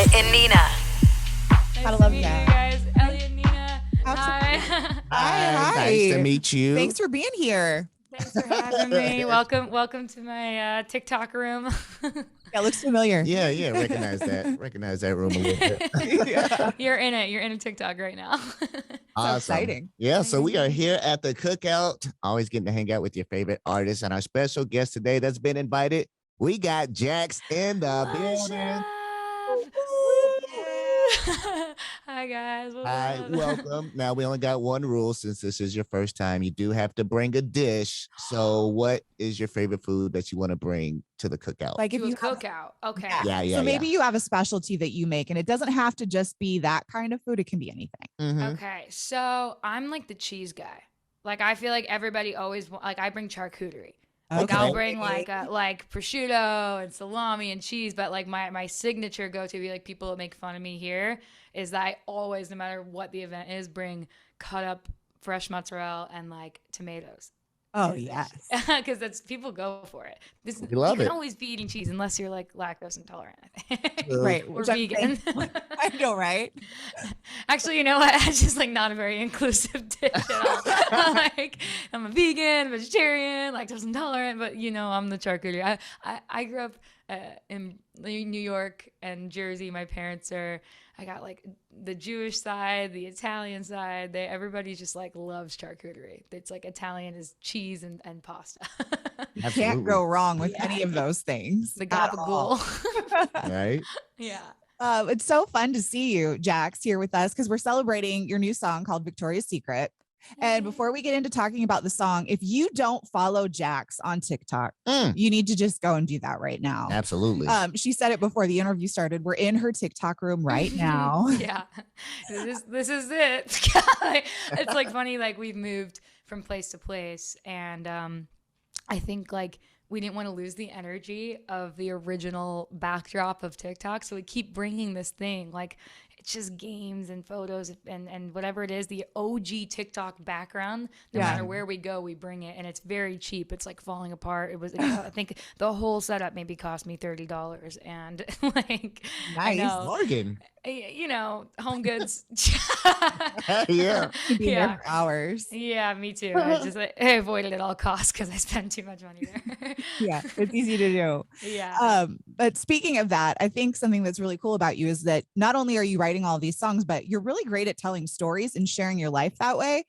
Eliott and Nina. Gotta love you that. guys. Eliott Nina. Hi. Hi. Nice to meet you. Thanks for being here. Thanks for having me. Welcome to my TikTok room. Yeah, it looks familiar. Yeah. Recognize that room a little bit. Yeah. You're in it. You're in a TikTok right now. Awesome. Exciting. Yeah, so we are here at the Cookout, always getting to hang out with your favorite artists, and our special guest today that's been invited. We got JAX in the building. Hi guys. What's Hi, up? welcome. Now we only got one rule since this is your first time. You do have to bring a dish. So, what is your favorite food that you want to bring to the Cookout? Like if Do a you have, cookout. Okay. Yeah. so maybe you have a specialty that you make, and it doesn't have to just be that kind of food. It can be anything. Mhm. Okay. So I'm like the cheese guy. Like I feel like everybody always like I bring charcuterie. Like Okay. I'll bring like prosciutto and salami and cheese, but like my signature go-to be like people that make fun of me here is that I always, no matter what the event is, bring cut up fresh mozzarella and like tomatoes. Oh yes. Because that's people go for it. We love you it. can always be eating cheese unless you're like lactose intolerant. I think. Right. Or which I'm vegan. thankful- I know, right? Actually, you know what? It's just like not a very inclusive dish at all. Like I'm a vegan, vegetarian, lactose intolerant, but you know I'm the charcuterie. I grew up in New York and Jersey. My parents are. I got like the Jewish side, the Italian side. Everybody just like loves charcuterie. It's like Italian is cheese and pasta. You can't go wrong with any of those things. The at all. gabagool. Right? Yeah. It's so fun to see you, JAX, here with us because we're celebrating your new song called Victoria's Secret. And before we get into talking about the song, if you don't follow JAX on TikTok, you need to just go and do that right now. Absolutely. She said it before the interview started. We're in her TikTok room right now. Yeah, this is it. It's like funny, like we've moved from place to place, and I think like we didn't want to lose the energy of the original backdrop of TikTok, so we keep bringing this thing like it's just games and photos and whatever it is, the OG TikTok background. No matter where we go, we bring it, and it's very cheap. It's like falling apart. It was, I think, the whole setup maybe cost me $30, and like, Nice. Bargain. you know, home goods. Yeah. Be there for hours. Yeah, me too. I avoid it at all costs because I spend too much money there. Yeah, it's easy to do. Yeah. But speaking of that, I think something that's really cool about you is that not only are you writing all these songs, but you're really great at telling stories and sharing your life that way.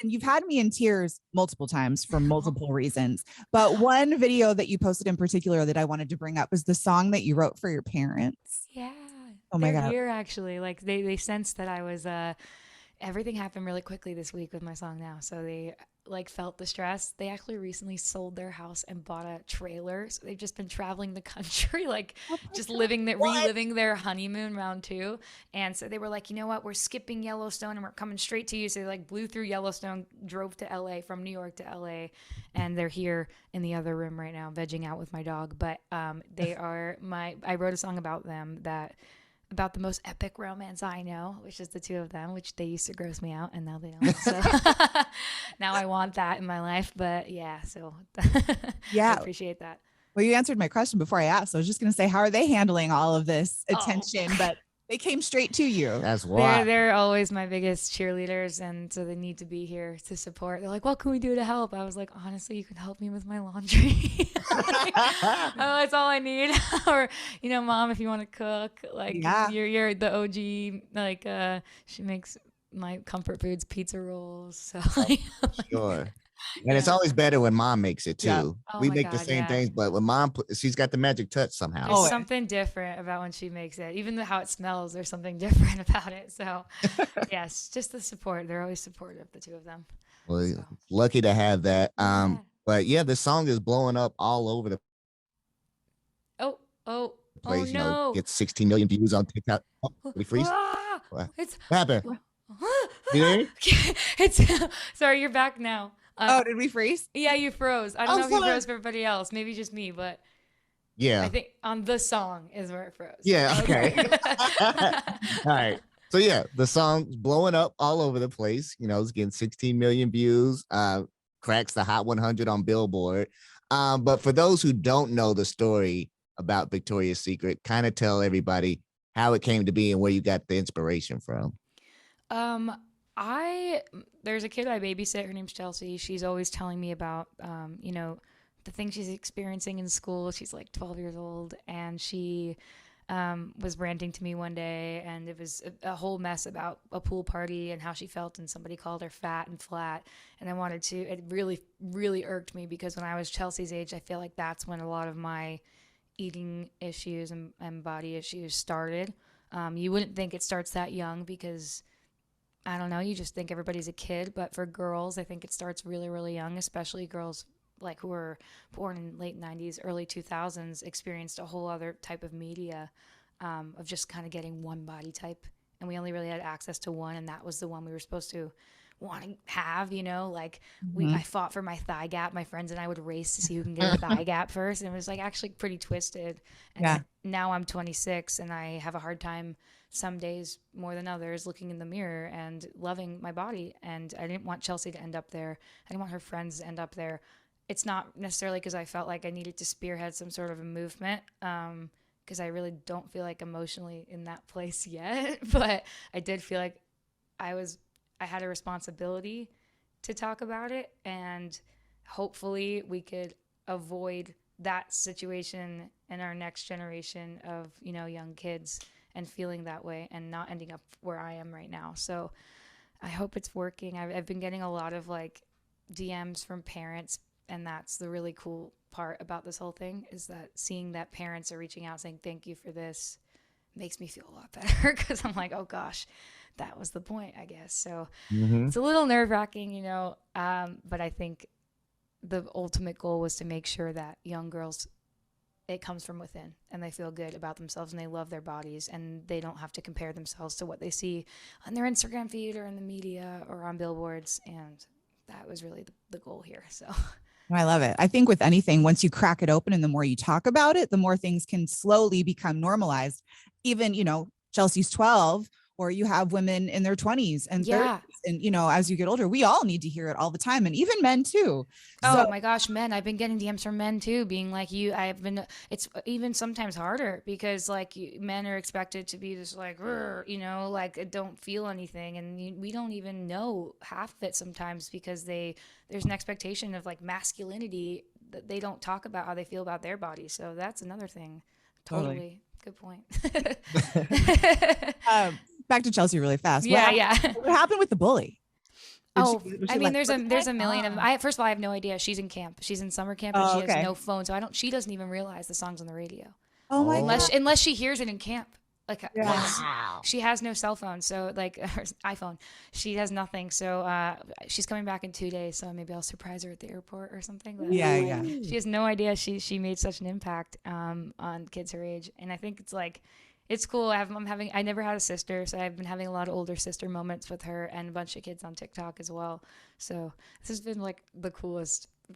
And you've had me in tears multiple times for multiple reasons. But one video that you posted in particular that I wanted to bring up was the song that you wrote for your parents. Yeah. Oh my They're God. here actually. Like they sensed that I was everything happened really quickly this week with my song now. So they like felt the stress. They actually recently sold their house and bought a trailer. So they've just been traveling the country, like just reliving their honeymoon round 2. And so they were like, you know what? We're skipping Yellowstone and we're coming straight to you. So they like blew through Yellowstone, drove to LA from New York to LA, and they're here in the other room right now, vegging out with my dog. But they are I wrote a song about them about the most epic romance I know, which is the 2 of them, which they used to gross me out, and now they don't. So now I want that in my life. But yeah, so Yeah. I appreciate that. Well, you answered my question before I asked. I was just going to say, how are they handling all of this attention? But they came straight to you. That's why. They're always my biggest cheerleaders, and so they need to be here to support. They're like, what can we do to help? I was like, honestly, you can help me with my laundry. Oh, that's all I need. Or, you know, mom, if you want to cook, like you're the OG, like she makes my comfort foods, pizza rolls. So Sure. And it's always better when mom makes it too. Yeah. Oh We my make the God, same yeah. things, but when mom, she's got the magic touch somehow. There's something different about when she makes it. Even how it smells, there's something different about it. So, yes, just the support. They're always supportive, the 2 of them. Well, lucky to have that. Yeah. But yeah, the song is blowing up all over the Oh place. You know, no. gets 16 million views on TikTok. Oh, did we freeze? Ah, What it's happened? You there? it's sorry, you're back now. Oh, did we freeze? Yeah, you froze. I don't I'm know if you sorry. froze for everybody else. Maybe just me, but Yeah. I think on the song is where it froze. Yeah. Okay. All right. So yeah, the song's blowing up all over the place. You know, it's getting 16 million views. Cracks the Hot 100 on Billboard. But for those who don't know the story about Victoria's Secret, kind of tell everybody how it came to be and where you got the inspiration from. Um, there's a kid I babysit. Her name's Chelsea. She's always telling me about, the things she's experiencing in school. She's like 12 years old, and she was ranting to me one day, and it was a whole mess about a pool party and how she felt, and somebody called her fat and flat. And it really, really irked me, because when I was Chelsea's age, I feel like that's when a lot of my eating issues and body issues started. You wouldn't think it starts that young, because I don't know, you just think everybody's a kid, but for girls, I think it starts really, really young, especially girls like who were born in late 90s, early 2000s, experienced a whole other type of media of just kind of getting one body type. And we only really had access to one, and that was the one we were supposed to want to have, like I fought for my thigh gap. My friends and I would race to see who can get a thigh gap first. And it was like actually pretty twisted. And now I'm 26, and I have a hard time some days more than others looking in the mirror and loving my body. And I didn't want Chelsea to end up there. I didn't want her friends to end up there. It's not necessarily because I felt like I needed to spearhead some sort of a movement, because I really don't feel like emotionally in that place yet. But I did feel like I had a responsibility to talk about it, and hopefully we could avoid that situation in our next generation of, young kids and feeling that way and not ending up where I am right now. So I hope it's working. I've been getting a lot of like DMs from parents, and that's the really cool part about this whole thing, is that seeing that parents are reaching out saying thank you for this makes me feel a lot better, because I'm like, oh gosh, that was the point, I guess. So it's a little nerve-wracking, but I think the ultimate goal was to make sure that young girls, it comes from within, and they feel good about themselves, and they love their bodies, and they don't have to compare themselves to what they see on their Instagram feed or in the media or on billboards. And that was really the goal here. So I love it. I think with anything, once you crack it open and the more you talk about it, the more things can slowly become normalized. Even, Chelsea's 12, or you have women in their 20s and 30s. And, as you get older, we all need to hear it all the time. And even men too. Oh my gosh, men. I've been getting DMs from men too, being like, it's even sometimes harder, because like men are expected to be just like, like don't feel anything. And we don't even know half of it sometimes, because there's an expectation of like masculinity that they don't talk about how they feel about their body. So that's another thing. Totally. Good point. Back to Chelsea really fast. Yeah. What happened with the bully? There's a million of them. First of all, I have no idea. She's in camp. She's in summer camp, and she has no phone, so she doesn't even realize the song's on the radio. Oh my God. Unless she hears it in camp. She has no cell phone, so like her iPhone. She has nothing. So she's coming back in 2 days, so maybe I'll surprise her at the airport or something. But yeah. She has no idea she made such an impact on kids her age, and I think it's like, it's cool. I never had a sister, so I've been having a lot of older sister moments with her and a bunch of kids on TikTok as well. So this has been like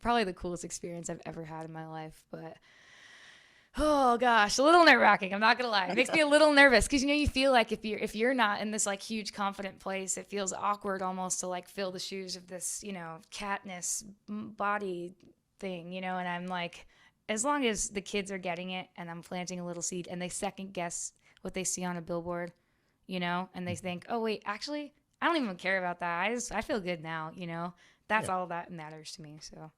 probably the coolest experience I've ever had in my life. But oh gosh, a little nerve-wracking. I'm not gonna lie. It makes me a little nervous, because you feel like if you're not in this like huge confident place, it feels awkward almost to like fill the shoes of this Katniss body thing, and I'm like, as long as the kids are getting it and I'm planting a little seed, and they second guess what they see on a billboard, and they think, oh wait, actually I don't even care about that. I feel good now, that's all that matters to me. So.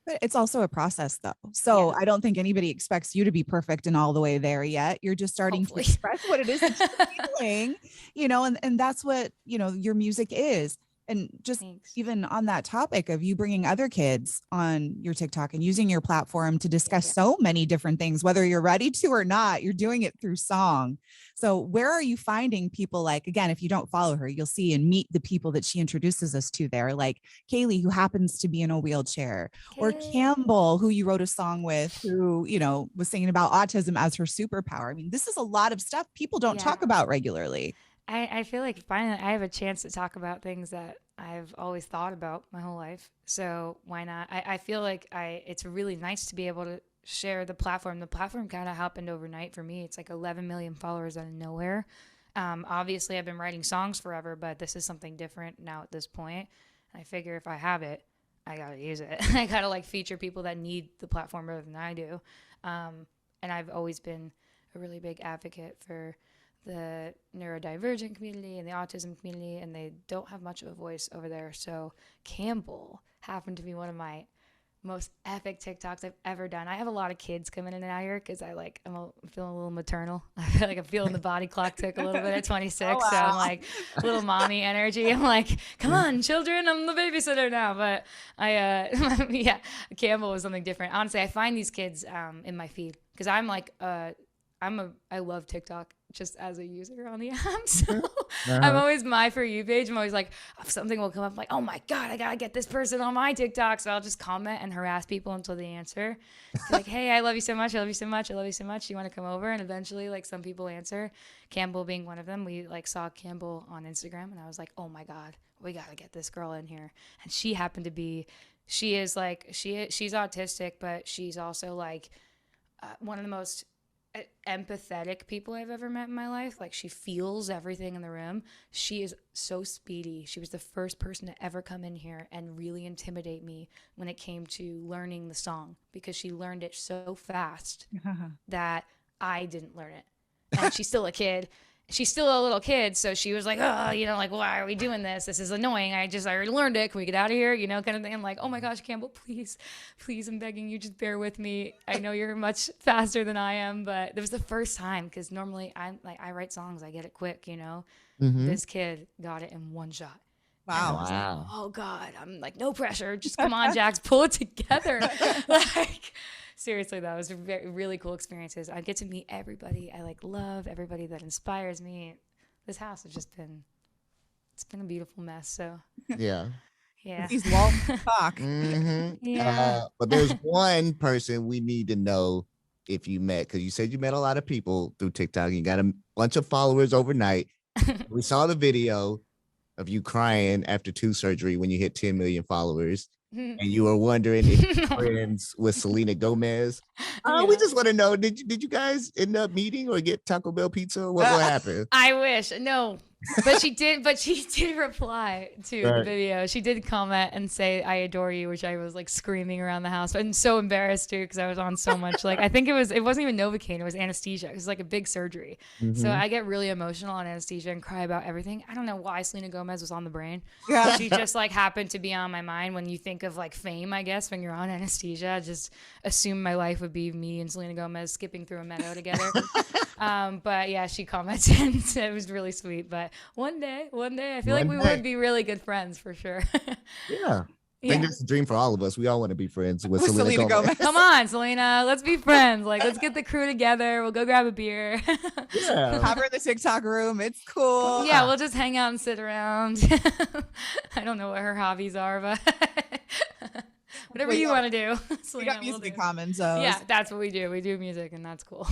But it's also a process though. So I don't think anybody expects you to be perfect and all the way there yet. You're just starting to express what it is that you're feeling, and that's what, your music is. And just even on that topic of you bringing other kids on your TikTok and using your platform to discuss so many different things, whether you're ready to or not, you're doing it through song. So where are you finding people like, again, if you don't follow her, you'll see and meet the people that she introduces us to there, like Kaylee, who happens to be in a wheelchair, or Campbell, who you wrote a song with, who, was singing about autism as her superpower. I mean, this is a lot of stuff people don't talk about regularly. I feel like finally I have a chance to talk about things that I've always thought about my whole life. So why not? I feel like it's really nice to be able to share the platform. The platform kind of happened overnight for me. It's like 11 million followers out of nowhere. Obviously, I've been writing songs forever, but this is something different now at this point. I figure if I have it, I got to use it. I got to like feature people that need the platform more than I do. And I've always been a really big advocate for the neurodivergent community and the autism community, and they don't have much of a voice over there. So Campbell happened to be one of my most epic TikToks I've ever done. I have a lot of kids coming in and out here because I'm feeling a little maternal. I feel like I'm feeling the body clock tick a little bit at 26. Oh, wow. So I'm like little mommy energy. I'm like, come on, children, I'm the babysitter now. But yeah, Campbell was something different. Honestly, I find these kids in my feed because I'm like, I love TikTok just as a user on the app. So I'm always my For You page. I'm always like, something will come up like, oh my God, I gotta get this person on my TikTok. So I'll just comment and harass people until they answer. Like, hey, I love you so much. I love you so much. I love you so much. Do you want to come over? And eventually, like, some people answer. Campbell being one of them. We like saw Campbell on Instagram, and I was like, oh my God, we gotta get this girl in here. And she happened to be, she's autistic, but she's also like one of the most empathetic people I've ever met in my life. Like, she feels everything in the room. She is so speedy. She was the first person to ever come in here and really intimidate me when it came to learning the song, because she learned it so fast that I didn't learn it. And she's still a kid. She's still a little kid, so she was like, oh, like, why are we doing this? This is annoying. I already learned it. Can we get out of here? Kind of thing. I'm like, oh my gosh, Campbell, please, I'm begging you, just bear with me. I know you're much faster than I am, but it was the first time, because normally I write songs, I get it quick, This kid got it in one shot. Wow. Like, oh God, I'm like, no pressure. Just come on, Jax, pull it together. Like, seriously, that was really cool experiences. I get to meet everybody. I love everybody that inspires me. This house has just been, it's been a beautiful mess. So Yeah. These walls talk. Yeah. But there's one person we need to know if you met, because you said you met a lot of people through TikTok. You got a bunch of followers overnight. We saw the video of you crying after tooth surgery when you hit 10 million followers. And you were wondering if you're friends with Selena Gomez. We just want to know, did you guys end up meeting or get Taco Bell pizza? Or what happened? I wish. No. But she did reply to the video. She did comment and say, I adore you, which I was like screaming around the house. I'm so embarrassed too, because I was on so much. Like, I think it wasn't even Novocaine, it was anesthesia. It was like a big surgery. So I get really emotional on anesthesia and cry about everything. I don't know why Selena Gomez was on the brain. Yeah. She just like happened to be on my mind. When you think of like fame, I guess, when you're on anesthesia, just assume my life would be me and Selena Gomez skipping through a meadow together. But yeah, she commented and it was really sweet. But one day, I feel like we would be really good friends for sure. Yeah. I think that's a dream for all of us. We all want to be friends with Selena Gomez. Come on, Selena, let's be friends. Like, let's get the crew together. We'll go grab a beer. Yeah. Have her in the TikTok room. It's cool. Yeah, we'll just hang out and sit around. I don't know what her hobbies are, but whatever you want to do. We got music in common, so yeah, that's what we do. We do music, and that's cool.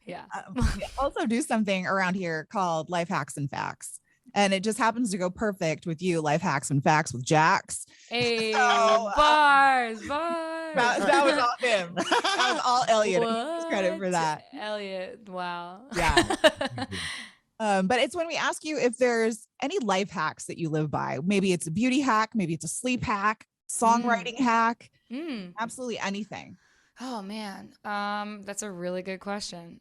Yeah. We also do something around here called Life Hacks and Facts. And it just happens to go perfect with you, Life Hacks and Facts with JAX. Hey, bars. That was all him. That was all Eliott. He credit for that. Eliott, wow. Yeah. But it's when we ask you if there's any life hacks that you live by. Maybe it's a beauty hack, maybe it's a sleep hack, songwriting hack, absolutely anything. Oh man, that's a really good question.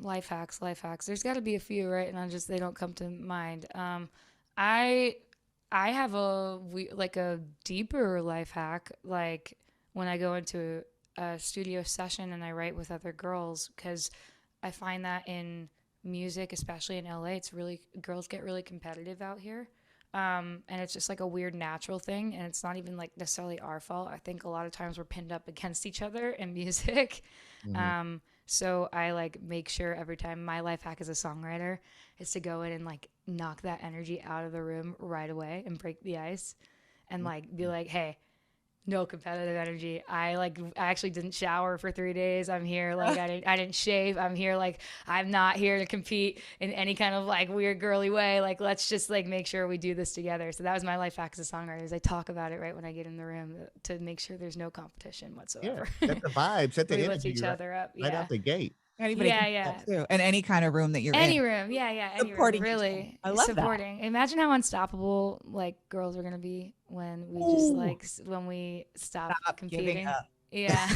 Life hacks. There's got to be a few, right? And they don't come to mind. I have a deeper life hack, like when I go into a studio session and I write with other girls, because I find that in music, especially in LA, girls get really competitive out here. And it's just like a weird natural thing, and it's not even like necessarily our fault. I think a lot of times we're pinned up against each other in music. So I make sure every time, my life hack as a songwriter is to go in and knock that energy out of the room right away and break the ice and be like, hey, no competitive energy. I actually didn't shower for 3 days. I'm here. I didn't shave. I'm here. I'm not here to compete in any kind of weird girly way. Let's just make sure we do this together. So that was my life hack as a songwriter, is I talk about it right when I get in the room to make sure there's no competition whatsoever. Yeah, set the vibe, set the we energy lift each other up. right out the gate. Anybody can do that too. In any kind of room that you're in. Any room. Yeah. Any supporting room. Really. I love supporting. That. Imagine how unstoppable girls are going to be when we when we stop competing. Yeah.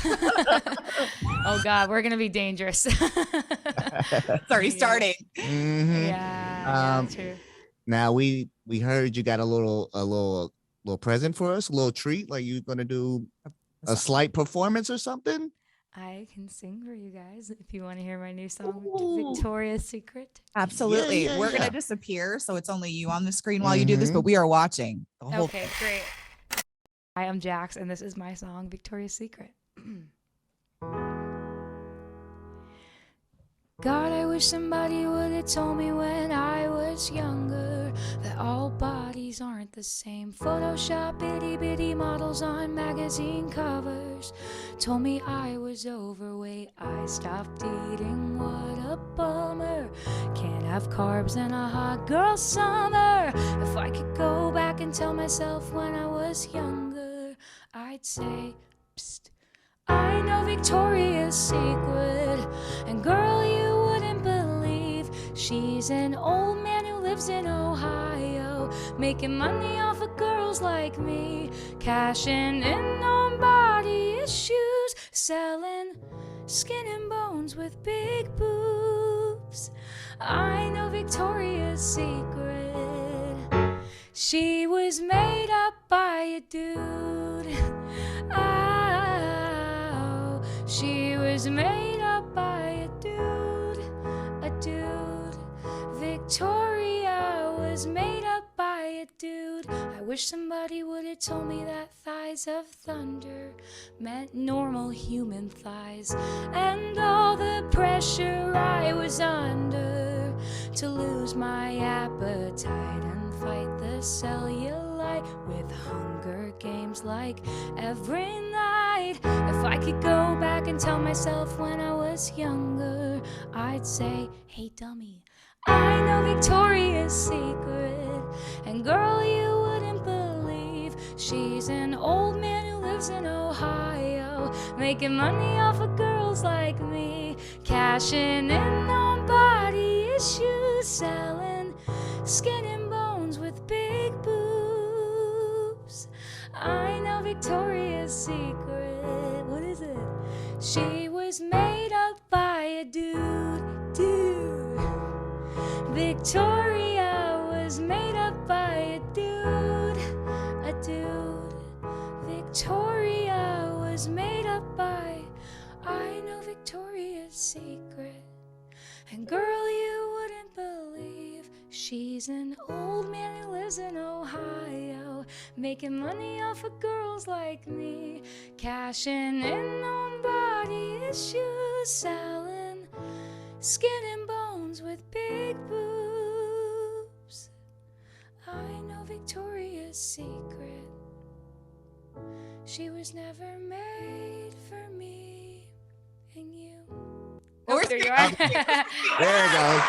Oh God, we're gonna be dangerous. It's already starting. Mhm. Yeah, true. Now we heard you got a little present for us, a little treat. Like you gonna do a slight performance or something? I can sing for you guys if you want to hear my new song, Ooh. Victoria's Secret. Absolutely. Yeah, We're yeah. gonna disappear, so it's only you on the screen while you do this, but we are watching the whole Okay, great. Hi, I'm Jax, and this is my song, Victoria's Secret. God, I wish somebody would have told me when I was younger that all bodies aren't the same. Photoshop itty bitty models on magazine covers told me I was overweight. I stopped eating, what a bummer. Can't have carbs in a hot girl summer. If I could go back and tell myself when I was younger, I'd say, psst, I know Victoria's Secret, and girl, you wouldn't believe she's an old man who lives in Ohio, making money off of girls like me, cashing in on body issues, selling skin and bones with big boobs. I know Victoria's Secret. She was made up by a dude. She was made up by a dude, a dude. Victoria was made up by a dude. I wish somebody would have told me that thighs of thunder meant normal human thighs, and all the pressure I was under to lose my appetite and fight the cellulite with Hunger Games like every night. If I could go back and tell myself when I was younger, I'd say, hey dummy, I know Victoria's Secret, and girl, you wouldn't believe she's an old man who lives in Ohio, making money off of girls like me, cashing in on body issues, selling skin and bones with big boobs. I know Victoria's Secret. What is it? She was made up by a dude, dude. Victoria was made up by a dude, a dude. Victoria was made up by, I know Victoria's Secret. And girl, you wouldn't believe she's an old man who lives in Ohio, making money off of girls like me, cashing in on body issues, selling skin and bones with big boobs. I know Victoria's Secret. She was never made for me and you. Oh, there you are. There you go.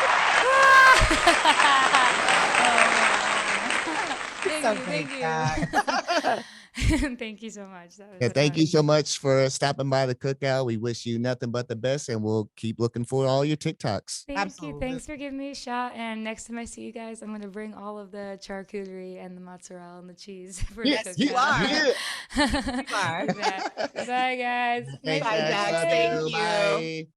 Thank you. Thank you so much. That was Yeah, so thank fun. you so much for stopping by the Cookout. We wish you nothing but the best, and we'll keep looking for all your TikToks. Thank Absolutely. you. Thanks for giving me a shot. And next time I see you guys, I'm going to bring all of the charcuterie and the mozzarella and the cheese for Yes, the you cookout. are. You are. Bye, guys. Thanks, Bye, guys. Jax. Love Thank you. you. Bye.